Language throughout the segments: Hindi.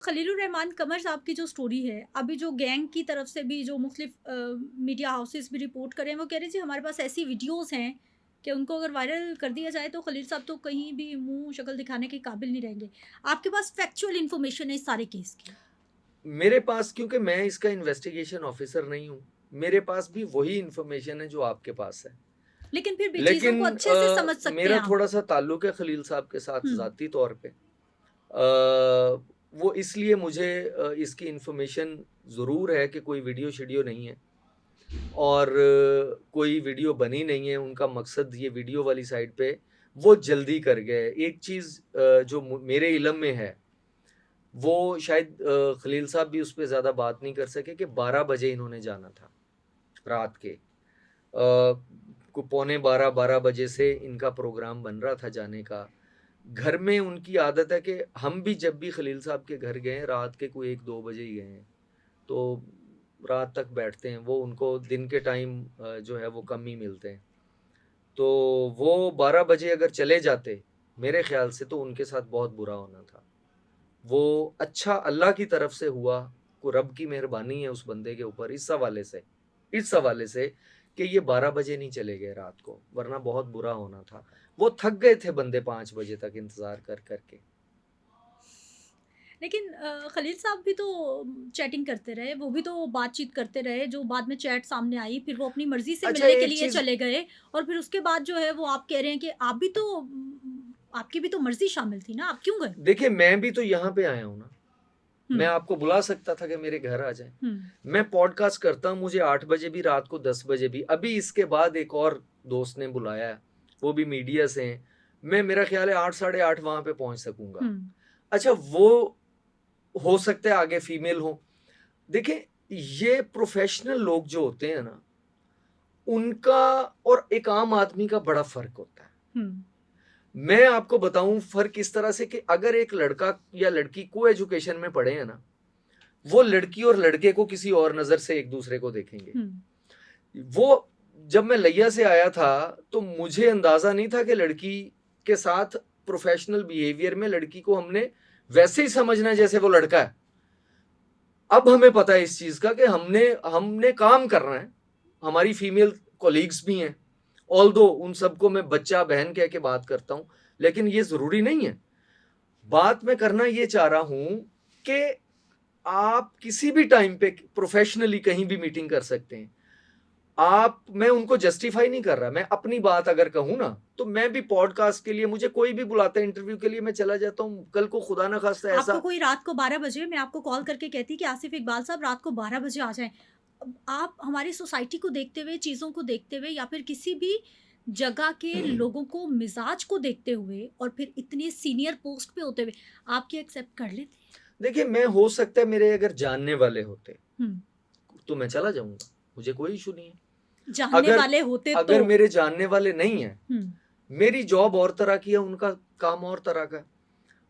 खलीलुर रहमान कमर साहब की जो स्टोरी है, अभी जो गैंग की तरफ से भी जो मुख्तलिफ मीडिया हाउसेस भी रिपोर्ट कर रहे हैं, वो कह रहे हैं जी हमारे पास ऐसी वीडियोज़ हैं कि उनको अगर वायरल कर दिया जाए तो खलील साहब तो कहीं भी मुँह शक्ल दिखाने के काबिल नहीं रहेंगे। आपके पास फैक्चुअल इन्फॉर्मेशन है इस सारे केस की? मेरे पास, क्योंकि मैं इसका इन्वेस्टिगेशन ऑफिसर नहीं हूँ, मेरे पास भी वही इन्फॉर्मेशन है जो आपके पास है। लेकिन फिर भी चीज़ों को लेकिन अच्छे से समझ सकते हैं मेरा आप। थोड़ा-सा ताल्लुक है खलील साहब के साथ हुँ, ज़ाती तौर पे। वो इसलिए मुझे इसकी इन्फॉर्मेशन ज़रूर है कि कोई वीडियो-शीडियो नहीं है और कोई वीडियो बनी नहीं है, उनका मकसद ये वीडियो वाली साइड पे वो जल्दी कर गए। एक चीज़ जो मेरे इल्म में है, वो शायद खलील साहब भी उस पे ज़्यादा बात नहीं कर सके कि 12 बजे इन्होंने जाना था, रात के। को पौने 12 बजे से इनका प्रोग्राम बन रहा था जाने का। घर में उनकी आदत है कि हम भी जब भी खलील साहब के घर गए हैं, रात के कोई 1-2 बजे ही गए हैं। तो रात तक बैठते हैं, वो उनको दिन के टाइम जो है वो कम ही मिलते हैं। तो वो 12 बजे अगर चले जाते, मेरे ख़्याल से तो उनके साथ बहुत बुरा होना था। वो अच्छा अल्लाह की तरफ से हुआ, को रब की मेहरबानी है उस बंदे के ऊपर इस हवाले से कि ये 12 बजे नहीं चले गए रात को, वरना बहुत बुरा होना था। वो थक गए थे बंदे 5 बजे तक इंतज़ार कर के। लेकिन खलील साहब भी तो चैटिंग करते रहे, वो भी तो बातचीत करते रहे, जो बाद में चैट सामने आई, फिर वो अपनी मर्ज़ी से अच्छा, मिलने के एक लिए चीज़, चले गए और फिर उसके बाद जो है वो आप कह रहे हैं कि आप भी तो आपकी भी तो मर्ज़ी शामिल थी ना, आप क्यों गए? देखिए मैं भी तो यहाँ पे आया हूँ ना, हुँ, मैं आपको बुला सकता था कि मेरे घर आ जाएँ। हुँ, मैं पॉडकास्ट करता हूँ, मुझे 8 बजे भी, रात को 10 बजे भी। अभी इसके बाद एक और दोस्त ने बुलाया है, वो भी मीडिया से हैं। मैं, मेरा ख़्याल है 8 साढ़े 8 वहाँ पे पहुँच सकूँगा। हुँ, अच्छा, वो हो सकता है आगे फीमेल हो। देखिए, ये प्रोफ़ेशनल लोग जो होते हैं ना, उनका और एक आम आदमी का बड़ा फ़र्क होता है। हुँ, मैं आपको बताऊँ फ़र्क इस तरह से कि अगर एक लड़का या लड़की को-एजुकेशन में पढ़े हैं ना, वो लड़की और लड़के को किसी और नज़र से एक-दूसरे को देखेंगे। हुँ, वो जब मैं लिया से आया था, तो मुझे अंदाज़ा नहीं था कि लड़की के साथ प्रोफ़ेशनल बिहेवियर में लड़की को हमने वैसे ही समझना है जैसे वो लड़का है। अब हमें पता है इस चीज़ का कि हमने हमने काम करना है। हमारी फीमेल कॉलीग्स भी हैं। ऑल्दो उन सबको मैं बच्चा, बहन कह के बात करता हूँ, लेकिन ये ज़रूरी नहीं है। बात मैं करना ये चाह रहा हूँ कि आप किसी भी टाइम पे प्रोफ़ेशनली कहीं भी मीटिंग कर सकते हैं। मैं उनको जस्टिफाई नहीं कर रहा, मैं अपनी बात अगर कहूँ ना, तो मैं भी पॉडकास्ट के लिए मुझे कोई भी बुलाता है इंटरव्यू के लिए, मैं चला जाता हूँ। कल को खुदा ना खास्ता आपको ऐसा, कोई रात को 12 बजे मैं आपको कॉल करके कहती कि आसिफ इकबाल साहब रात को 12 बजे आ जाएँ। अब आप हमारी सोसाइटी को देखते हुए, चीज़ों को देखते हुए या फिर किसी भी जगह के लोगों को, मिज़ाज को देखते हुए और फिर इतनी सीनियर पोस्ट पे होते हुए, आप क्या एक्सेप्ट कर लेते? देखिए, मैं, हो सकता है मेरे अगर जानने वाले होते, हुँ, तो मैं चला जाऊँगा, मुझे कोई इश्यू नहीं है। जानने अगर वाले होते तो अगर मेरे जानने वाले नहीं हैं, हुँ, मेरी जॉब और तरह की है, उनका काम और तरह का है।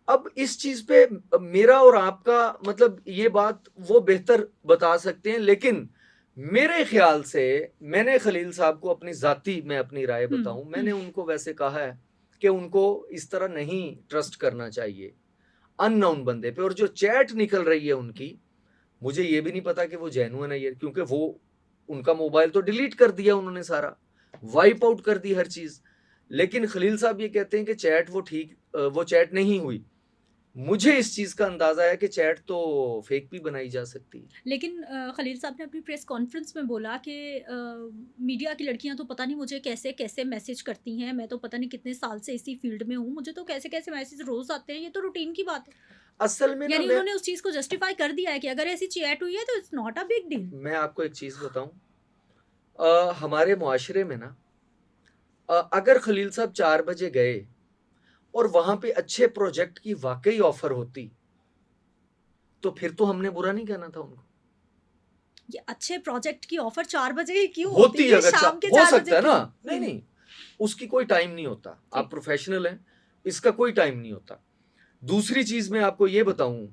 अब इस चीज़ पे मेरा और आपका मतलब ये बात वो बेहतर बता सकते हैं, लेकिन मेरे ख़्याल से मैंने खलील साहब को अपनी ज़ाती, मैं अपनी राय हुँ, बताऊँ, हुँ, मैंने उनको वैसे कहा है कि उनको इस तरह नहीं ट्रस्ट करना चाहिए, अननोन बंदे पे। और जो चैट निकल रही है उनकी, मुझे ये भी नहीं पता कि वो जेन्युइन है ये, क्योंकि वो, उनका मोबाइल तो डिलीट कर दिया उन्होंने सारा, वाइप आउट कर दी हर चीज़। लेकिन खलील साहब ये कहते हैं कि चैट वो चैट नहीं हुई। मुझे इस चीज़ का अंदाज़ा है कि चैट तो फेक भी बनाई जा सकती है। लेकिन खलील साहब ने अपनी प्रेस कॉन्फ्रेंस में बोला कि मीडिया की लड़कियां तो पता नहीं मुझे कैसे-कैसे मैसेज करती हैं, मैं तो पता नहीं कितने साल से इसी फील्ड में हूँ, मुझे तो कैसे-कैसे मैसेज रोज़ आते हैं, ये तो रूटीन की बात है। असल में ना यानी उन्होंने उस चीज़ को जस्टिफाई कर दिया है कि अगर ऐसी चैट हुई है तो it's not a big deal. मैं आपको एक चीज़ बताऊँ, हमारे मुआशरे में ना, अगर खलील साहब 4 बजे गए और वहाँ पे अच्छे प्रोजेक्ट की वाक़ई ऑफ़र होती, तो फिर तो हमने बुरा नहीं कहना था उनको। ये अच्छे प्रोजेक्ट की ऑफर 4 बजे ही क्यों होती होती है? ये अगर चा शाम के हो 4 बजे सकता है ना, क्यों? नहीं, हुँ, नहीं, उसकी कोई टाइम नहीं होता। आप ठीक। प्रोफ़ेशनल हैं, इसका कोई टाइम नहीं होता। दूसरी चीज़ मैं आपको ये बताऊँ,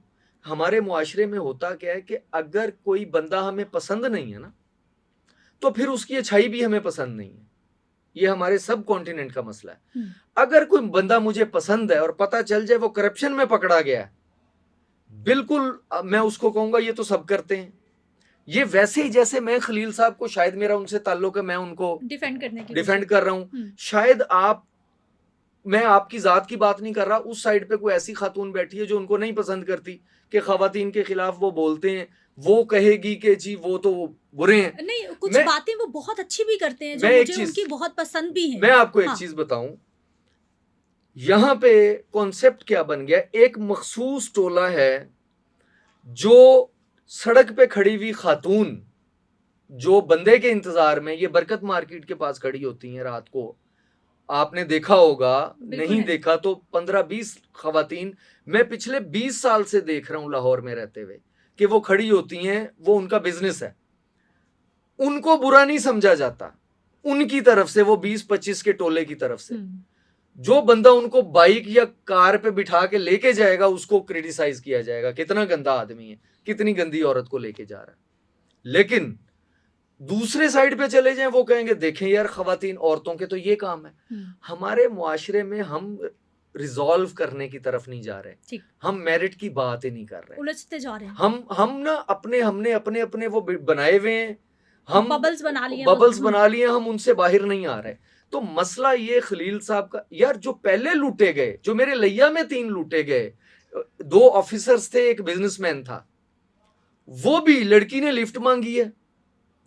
हमारे मुआशरे में होता क्या है कि अगर कोई बंदा हमें पसंद नहीं है ना, तो फिर उसकी अच्छाई भी हमें पसंद नहीं है। ये हमारे सब कॉन्टिनेंट का मसला है। हुँ, अगर कोई बंदा मुझे पसंद है और पता चल जाए वो करप्शन में पकड़ा गया है, बिल्कुल मैं उसको कहूंगा ये तो सब करते हैं। ये वैसे ही जैसे मैं खलील साहब को, शायद मेरा उनसे ताल्लुक है, मैं उनको डिफेंड करने की डिफेंड कर रहा हूँ, हम्म, शायद मैं आपकी जात की बात नहीं कर रहा, उस साइड पे कोई ऐसी खातून बैठी है जो उनको नहीं पसंद करती कि खवातीन के खिलाफ वो बोलते हैं, वो कहेगी कि जी वो तो बुरे हैं। नहीं, कुछ मैं बातें वो बहुत अच्छी भी करते हैं जो मैं एक मुझे चीज उनकी बहुत पसंद भी है। मैं आपको एक हाँ, चीज बताऊं, यहां पे कॉन्सेप्ट क्या बन गया, एक मखसूस टोला है जो सड़क पे खड़ी हुई खातून जो बंदे के इंतजार में, ये बरकत मार्केट के पास खड़ी होती हैं रात को, आपने देखा होगा, बिल्कुल नहीं है। देखा तो 15-20 खवातीन मैं पिछले 20 साल से देख रहा हूं लाहौर में रहते हुए कि वो खड़ी होती हैं, वो उनका बिजनेस है, उनको बुरा नहीं समझा जाता उनकी तरफ से, वो 20-25 के टोले की तरफ से। जो बंदा उनको बाइक या कार पे बिठा के लेके जाएगा उसको क्रिटिसाइज किया जाएगा, कितना गंदा आदमी है, कितनी गंदी औरत को लेके जा रहा है। लेकिन दूसरे साइड पे चले जाएं, वो कहेंगे देखें यार खवातीन औरतों के तो ये काम है। हमारे मुआशरे में हम रिजॉल्व करने की तरफ नहीं जा रहे, हम मेरिट की बात ही नहीं कर रहे, उलझते जा रहे हैं। हम ना हमने अपने अपने वो बनाए हुए हैं, हम बबल्स बना लिए, बबल्स बना लिए, हम उनसे बाहर नहीं आ रहे। तो मसला ये खलील साहब का, यार जो पहले लूटे गए, जो मेरे लैया में 3 लूटे गए, 2 ऑफिसर्स थे, एक बिजनेसमैन था, वो भी लड़की ने लिफ्ट मांगी है,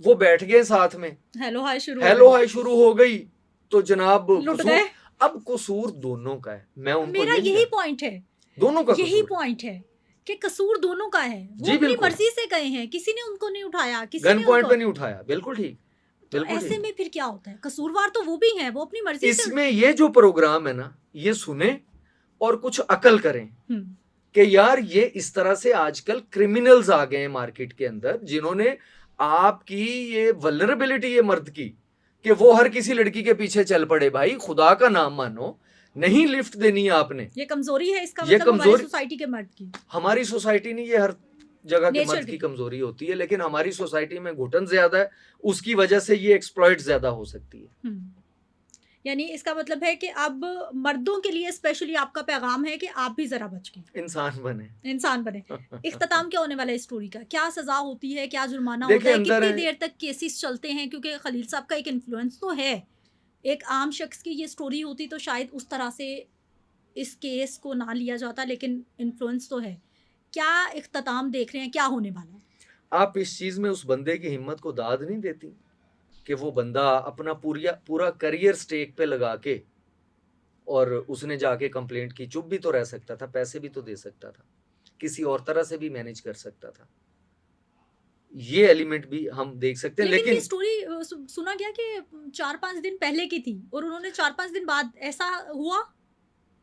वो बैठ गए साथ में, हेलो हाय शुरू हो गई, तो जनाब लुट गए। अब कसूर दोनों का है, मैं उनको मेरा यही पॉइंट है, दोनों का यही पॉइंट है कि कसूर दोनों का है। वो अपनी मर्जी से गए हैं, किसी ने उनको नहीं उठाया, किसी ने गन पॉइंट पे नहीं उठाया, बिल्कुल ठीक। तो ऐसे में फिर क्या होता है, कसूरवार तो वो भी हैं, वो अपनी मर्जी से। इसमें ये जो प्रोग्राम है ना, ये सुने और कुछ अकल करें कि यार ये इस तरह से आजकल क्रिमिनल्स आ गए हैं मार्केट के अंदर, जिन्होंने आपकी ये वल्नरेबिलिटी है मर्द की, कि वो हर किसी लड़की के पीछे चल पड़े। भाई खुदा का नाम मानो, नहीं लिफ्ट देनी है आपने, ये कमजोरी है, इसका मतलब हमारी सोसाइटी के मर्द की, हमारी सोसाइटी नहीं, ये हर जगह के मर्द की कमजोरी होती है, लेकिन हमारी सोसाइटी में घुटन ज्यादा है, उसकी वजह से ये एक्सप्लॉइट ज्यादा हो सकती है। यानी इसका मतलब है कि अब मर्दों के लिए स्पेशली आपका पैगाम है कि आप भी जरा बच के इंसान बने। इख्तिताम क्या होने वाला है स्टोरी का, क्या सजा होती है, क्या जुर्माना होता है, कितनी देर तक केसेस चलते हैं? क्योंकि खलील साहब का एक इन्फ्लुएंस तो है, एक आम शख्स की ये स्टोरी होती तो शायद उस तरह से इस केस को ना लिया जाता, लेकिन इन्फ्लुएंस तो है। क्या इख्तिताम देख रहे हैं, क्या होने वाला है? आप इस चीज में उस बंदे की हिम्मत को दाद नहीं देती कि वो बंदा अपना पूरा करियर स्टेक पे लगा के, और उसने जाके कंप्लेंट की, चुप भी तो रह सकता था, पैसे भी तो दे सकता था, किसी और तरह से भी मैनेज कर सकता था, ये एलिमेंट भी हम देख सकते हैं। लेकिन ये स्टोरी सुना गया कि 4-5 दिन पहले की थी और उन्होंने 4-5 दिन बाद, ऐसा हुआ?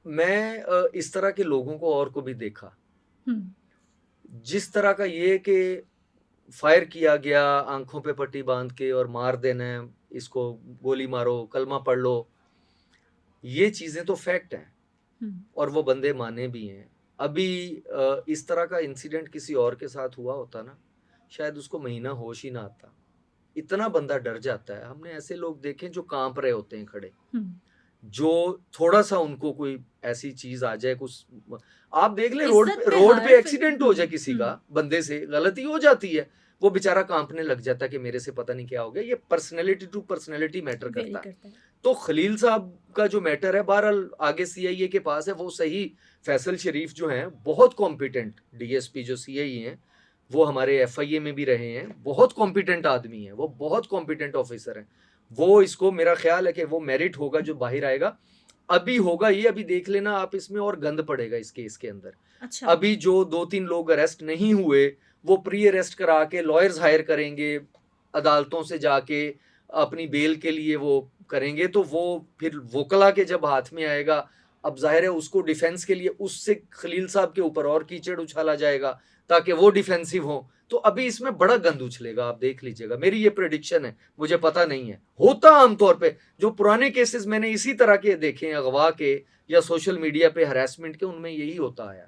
मैं इस तरह के लोगों को और को भी देखा, जिस तरह का ये कि फायर किया गया आंखों पे पट्टी बांध के और मार देना है, इसको गोली मारो, कलमा पढ़ लो, ये चीजें तो फैक्ट हैं और वो बंदे माने भी हैं। अभी इस तरह का इंसिडेंट किसी और के साथ हुआ होता ना, शायद उसको महीना होश ही ना आता, इतना बंदा डर जाता है। हमने ऐसे लोग देखे जो कांप रहे होते हैं खड़े, जो थोड़ा सा उनको कोई ऐसी चीज आ जाए, कुछ आप देख ले, रोड पे एक्सीडेंट हो जाए किसी का, बंदे से गलती हो जाती है, वो बेचारा कांपने लग जाता है कि मेरे से पता नहीं क्या हो गया। ये पर्सनैलिटी टू पर्सनैलिटी मैटर करता है। तो खलील साहब का जो मैटर है, बहरहाल आगे सीआईए के पास है, वो सही, फैसल शरीफ जो हैं बहुत कॉम्पिटेंट डीएसपी जो सीआईए हैं, वो हमारे एफआईए में भी रहे हैं, बहुत कॉम्पिटेंट आदमी है, वो बहुत कॉम्पिटेंट ऑफिसर हैं, वो इसको, मेरा ख्याल है कि वो मेरिट होगा जो बाहर आएगा, अभी होगा ये, अभी देख लेना आप, इसमें और गंद पड़ेगा इस केस के अंदर। अच्छा। अभी जो 2-3 लोग अरेस्ट नहीं हुए, वो प्री अरेस्ट करा के लॉयर्स हायर करेंगे, अदालतों से जाके अपनी बेल के लिए वो करेंगे, तो वो फिर वोकला के जब हाथ में आएगा, अब जाहिर है उसको डिफेंस के लिए उससे खलील साहब के ऊपर और कीचड़ उछाला जाएगा ताकि वो डिफेंसिव हो, तो अभी इसमें बड़ा गंद उछलेगा, आप देख लीजिएगा, मेरी ये प्रेडिक्शन है, मुझे पता नहीं है, होता आमतौर पे जो पुराने केसेस मैंने इसी तरह के देखे हैं, अगवा के या सोशल मीडिया पे हरासमेंट के, उनमें यही होता आया।